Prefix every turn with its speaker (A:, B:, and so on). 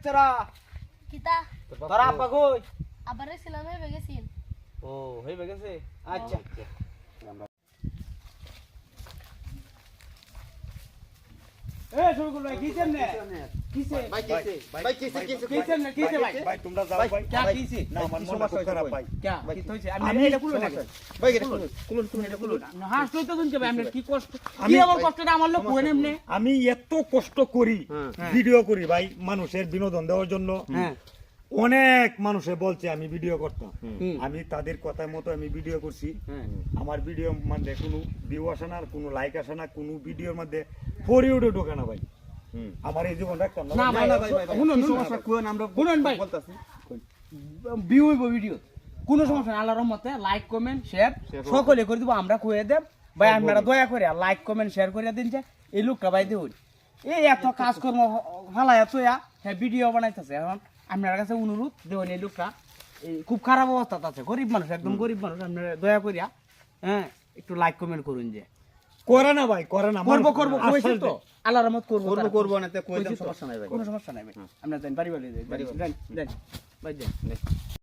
A: বেচারা
B: কিতা
A: তোরা আব্বা কই
B: আবারে ছিলাম হয়ে গেছিল
A: ও হইবে গেছে আচ্ছা এ শুরু করব কিছেন না কিছে
C: ভাই কিসে
A: কিছেন না কিছে ভাই
C: ভাই তোমরা যাও ভাই
A: क्या কিছে
C: না আমার মন খারাপ ভাই
A: क्या কি হইছে আমি এটা কুলো না
C: ভাই এটা কুলুন তুমি এটা কুলুন
A: না হাসলো তো শুনতে ভাই আমরা কি কষ্ট কি আমার কষ্টটা আমার লোক কোন এমনে
C: আমি এত কষ্ট করি ভিডিও করি ভাই মানুষের বিনোদন দেওয়ার জন্য
A: হ্যাঁ
C: অনেক মানুষে বলছে আমি ভিডিও করতাম
A: হুম।
C: আমি তাদের কথা মতো আমি ভিডিও করছি
A: হ্যাঁ
C: আমার ভিডিও মধ্যে কোনো ভিউ আসে না আর কোনো লাইক আসে না কোনো ভিডিওর মধ্যে ফরিউডে ঢোকে না ভাই আমার এই জীবন রাখতাম
A: না ভাই শুনুন সমস্যা কোন আমরা শুনুন ভাই বলতাছি ভিউ হইব ভিডিও কোনো সমস্যা না আল্লাহর রহমতে লাইক কমেন্ট শেয়ার সকলে করে দিব আমরা কইয়ে দেব ভাই আপনারা দয়া করে লাইক কমেন্ট শেয়ার করে দিন যে এই লোকটা ভাই দেউন এই এত কাজকর্ম হালায়া তোয়া হ্যাঁ ভিডিও বানাইতেছে এখন আপনার কাছে অনুরোধ দেবেন এই লোকটা এই খুব খারাপ অবস্থা আছে গরিব মানুষ একদম গরিব মানুষ আপনারা দয়া করিয়া হ্যাঁ একটু লাইক কমেন্ট করুন যে
C: করে না ভাই করে না
A: করবো কইছি তো আল্লাহর রহমত করবো
D: না তে কই দাম সমস্যা নাই ভাই
A: কোনো সমস্যা নাই ভাই আপনারা দেন বাড়ি দেন দেন ভাই দেন